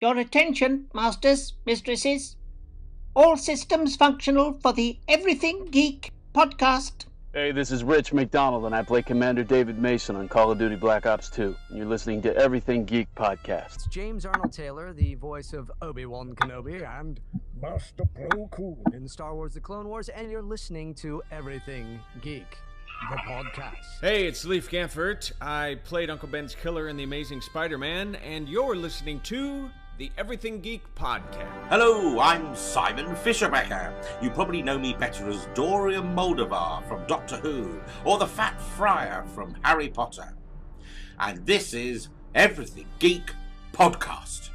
Your attention, masters, mistresses. All systems functional for the Everything Geek podcast. Hey, this is Rich McDonald, and I play Commander David Mason on Call of Duty Black Ops 2. And you're listening to Everything Geek Podcast. It's James Arnold Taylor, the voice of Obi-Wan Kenobi and Master Plo Koon in Star Wars The Clone Wars, and you're listening to Everything Geek, the podcast. Hey, it's Leif Gaffert. I played Uncle Ben's killer in The Amazing Spider-Man, and you're listening to the Everything Geek Podcast. Hello, I'm Simon Fisherbecker. You probably know me better as Dorian Moldovar from Doctor Who, or the Fat Friar from Harry Potter. And this is Everything Geek Podcast.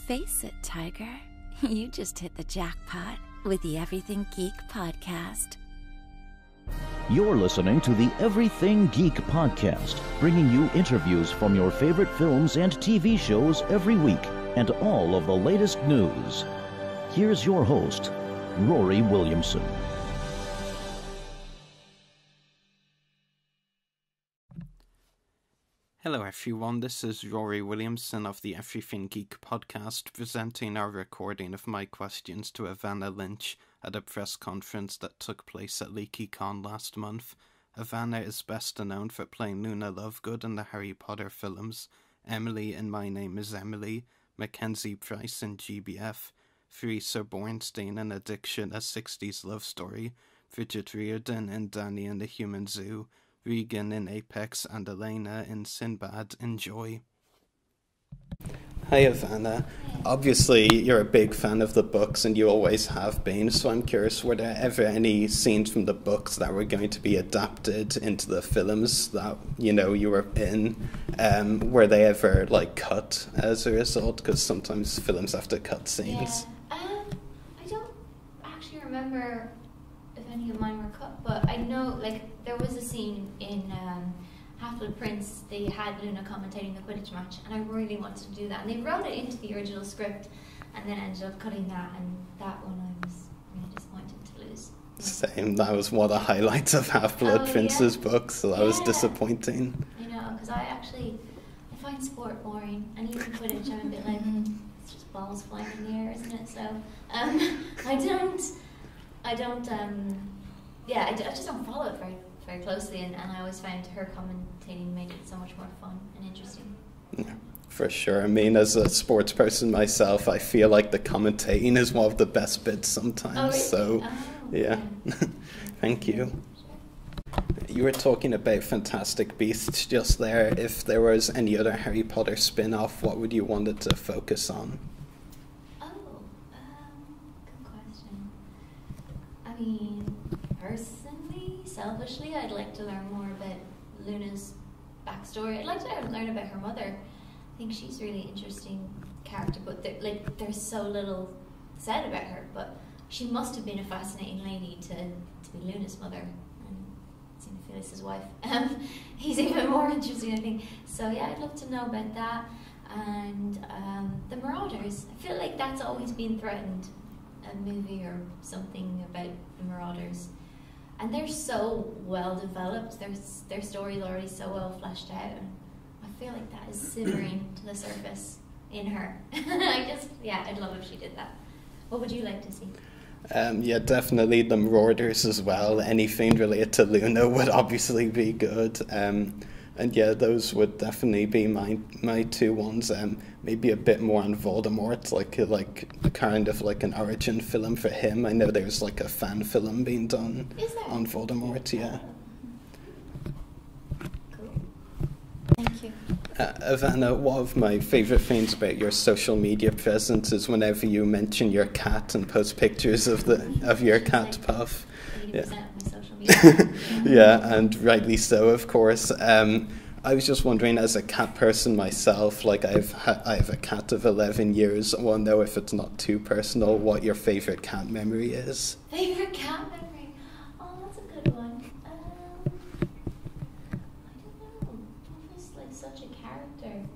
Face it, Tiger. You just hit the jackpot with the Everything Geek Podcast. You're listening to the Everything Geek Podcast, bringing you interviews from your favorite films and TV shows every week, and all of the latest news. Here's your host, Ruari Williamson. Hello everyone, this is Ruari Williamson of the Everything Geek Podcast, presenting our recording of my questions to Evanna Lynch at a press conference that took place at LeakyCon last month. Evanna is best known for playing Luna Lovegood in the Harry Potter films, Emily in My Name is Emily, McKenzie Pryce in G.B.F, Theresa Bornstein in Addiction, a 60s love story, Bridget Riordan in Danny and the Human Zoo, Regan in Apex and Alehna in Sinbad. Enjoy. Hi Evanna. Obviously you're a big fan of the books and you always have been, so I'm curious, were there ever any scenes from the books that were going to be adapted into the films that, you know, you were in? Were they ever, like, cut as a result? Because sometimes films have to cut scenes. Yeah. I don't actually remember if any of mine were cut, but I know, like, there was a scene in Half-Blood Prince. They had Luna commentating the Quidditch match, and I really wanted to do that. And they wrote it into the original script, and then ended up cutting that, and that one I was really disappointed to lose. Same, that was one of the highlights of Half-Blood Prince's book, so that was disappointing. I know, because I find sport boring, and even Quidditch I'm a bit like, it's just balls flying in the air, isn't it? So, I just don't follow it very closely, and I always found her commentating made it so much more fun and interesting. Yeah, for sure. I mean, as a sports person myself, I feel like the commentating is one of the best bits sometimes. Oh, really? So, yeah. Thank you. Sure. You were talking about Fantastic Beasts just there. If there was any other Harry Potter spin-off, what would you want it to focus on? Good question. I mean, personally, selfishly, I'd like to learn more about Luna's backstory. I'd like to learn about her mother. I think she's a really interesting character, but there's so little said about her. But she must have been a fascinating lady to be Luna's mother, and Xenophilius' wife. He's even more interesting, I think. So yeah, I'd love to know about that. And the Marauders. I feel like that's always been threatened, a movie or something about the Marauders. And they're so well developed, their story's already so well fleshed out, and I feel like that is simmering to the surface in her. I'd love if she did that. What would you like to see? Yeah, definitely the Marauders as well. Anything related to Luna would obviously be good. And yeah, those would definitely be my two ones. Maybe a bit more on Voldemort, like kind of like an origin film for him. I know there's like a fan film being done on Voldemort. Yeah. Cool. Thank you. Evanna, one of my favourite things about your social media presence is whenever you mention your cat and post pictures of your cat Puff. 80% of my social media. Yeah, and rightly so, of course. I was just wondering, as a cat person myself, like I have a cat of 11 years. I want to know, if it's not too personal, what your favourite cat memory is. Favourite cat memory? Oh, that's a good one. I don't know. Puff is like such a character.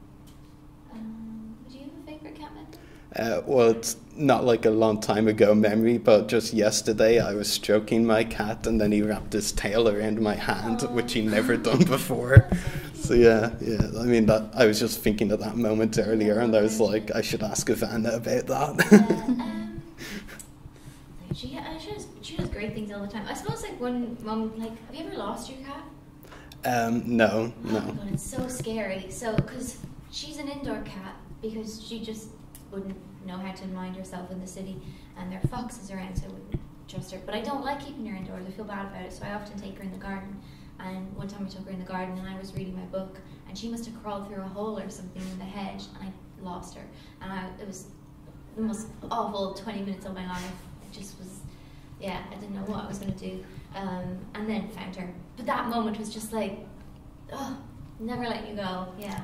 Do you have a favourite cat memory? Well, it's not like a long time ago memory, but just yesterday I was stroking my cat and then he wrapped his tail around my hand, which he never done before. So yeah. I mean, that I was just thinking of that moment earlier, and I was like, I should ask Evanna about that. She does great things all the time. I suppose like one moment, like, have you ever lost your cat? No. Oh my God, it's so scary. So, because she's an indoor cat, because she just wouldn't know how to mind herself in the city, and there are foxes around, so I wouldn't trust her. But I don't like keeping her indoors. I feel bad about it, so I often take her in the garden. And one time I took her in the garden, and I was reading my book, and she must have crawled through a hole or something in the hedge, and I lost her. And it was the most awful 20 minutes of my life. It just was, yeah, I didn't know what I was going to do. And then found her. But that moment was just like, oh, never let you go, yeah.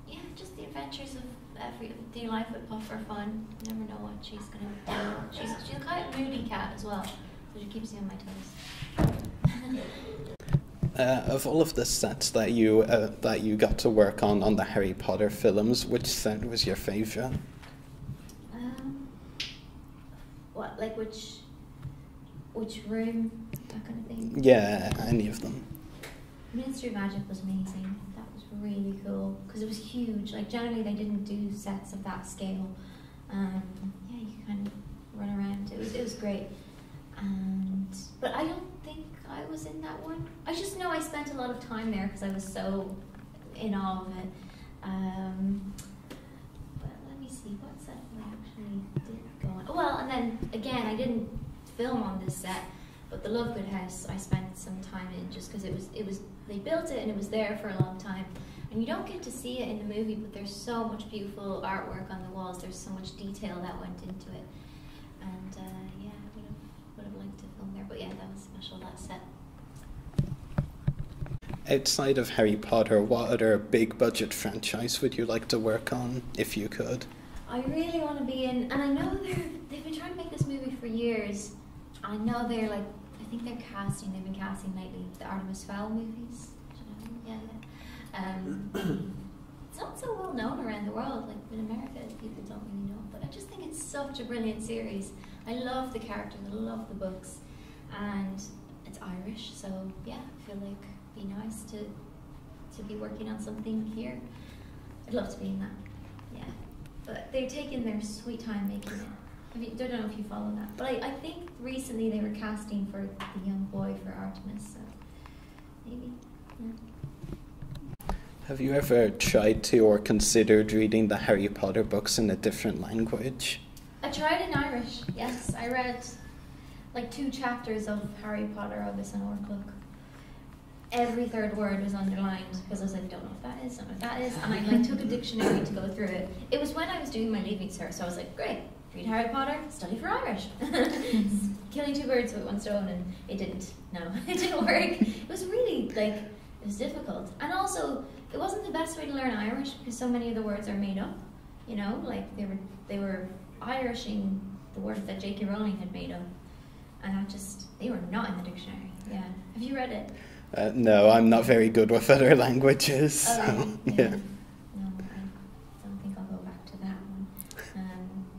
Yeah, just the adventures of everyday life with Puff are fun. You never know what she's going to do. She's quite a moody cat as well, so she keeps me on my toes. Of all of the sets that you got to work on the Harry Potter films, which set was your favourite? What, like which room, that kind of thing? Yeah, any of them. Ministry of Magic was amazing. That was really cool because it was huge. Like generally they didn't do sets of that scale. Yeah, you could kind of run around. It was great. But I don't think I was in that one. I just know I spent a lot of time there because I was so in awe of it. But let me see, what set I actually did go on? Oh, well, and then again, I didn't film on this set, but the Lovegood house I spent some time in just because it was they built it and it was there for a long time. And you don't get to see it in the movie, but there's so much beautiful artwork on the walls. There's so much detail that went into it. And yeah, I would have liked to film there, but yeah, that was special, that set. Outside of Harry Potter, what other big budget franchise would you like to work on, if you could? I really want to be in, and I know they've been trying to make this movie for years. I know they've been casting lately, the Artemis Fowl movies. Yeah. It's not so well known around the world, like in America, people don't really know, but I just think it's such a brilliant series. I love the characters, I love the books, and it's Irish, so yeah, I feel like it'd be nice to be working on something here. I'd love to be in that, yeah. But they're taking their sweet time making it. I don't know if you follow that, but I think recently they were casting for the young boy for Artemis, so maybe, yeah. Have you ever tried to or considered reading the Harry Potter books in a different language? I tried in Irish, yes. I read like 2 chapters of Harry Potter, Abyss and Orclook. Every third word was underlined because I was like, don't know what that is, don't know what that is. And I like took a dictionary to go through it. It was when I was doing my Leaving Cert, so I was like, great, read Harry Potter, study for Irish. Killing 2 birds with 1 stone, and it didn't. No, it didn't work. It was really like, it was difficult. And also, it wasn't the best way to learn Irish because so many of the words are made up. You know, like they were Irishing the word that J.K. Rowling had made up, and they were not in the dictionary. Yeah, have you read it? No, I'm not very good with other languages. So, yeah. No, I don't think I'll go back to that one.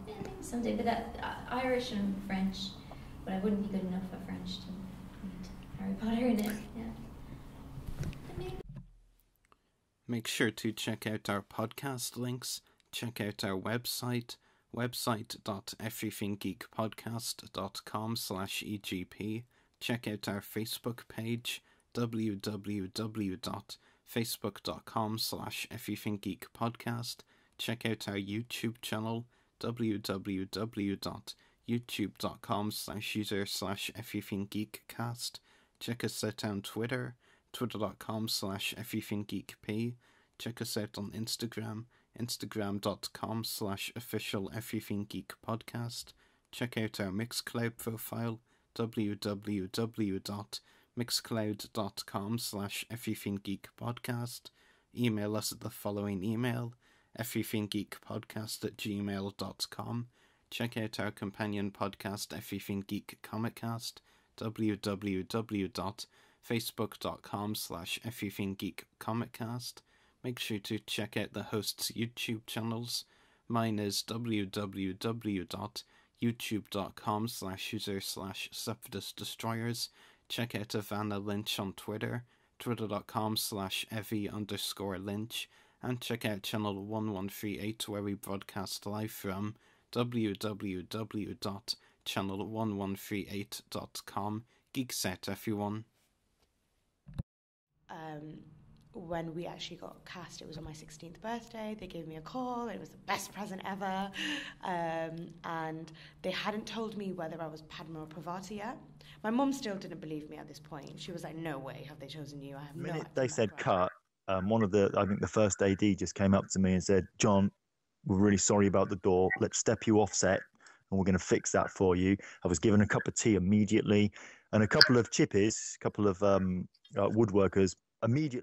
Yeah, maybe someday, but that Irish and French, but I wouldn't be good enough at French to read Harry Potter in it. Yeah. Maybe. Make sure to check out our podcast links. Check out our website www.everythinggeekpodcast.com/EGP. Check out our Facebook page, www.facebook.com/everythinggeekpodcast. Check out our YouTube channel, www.youtube.com/user/everythinggeekcast. Check us out on Twitter, twitter.com/everythinggeekp. Check us out on Instagram, instagram.com/official-everythinggeekpodcast. Check out our Mixcloud profile, www.mixcloud.com/everythinggeekpodcast. Email us at the following email, everythinggeekpodcast@gmail.com. Check out our companion podcast, Everything Geek Comicast, www.facebook.com/everythinggeekcomiccast. Make sure to check out the hosts' YouTube channels. Mine is www.youtube.com/user/Sepidus Destroyers. Check out Evanna Lynch on Twitter, twitter.com/Evie_Lynch, and check out channel 1138 where we broadcast live from www.channel1138.com. Geeks out, everyone. When we actually got cast, it was on my 16th birthday. They gave me a call. It was the best present ever. And they hadn't told me whether I was Padma or Parvati yet. My mum still didn't believe me at this point. She was like, no way have they chosen you. I have no idea. They said cut. I think the first AD just came up to me and said, John, we're really sorry about the door. Let's step you off set and we're going to fix that for you. I was given a cup of tea immediately, and a couple of chippies, woodworkers immediately.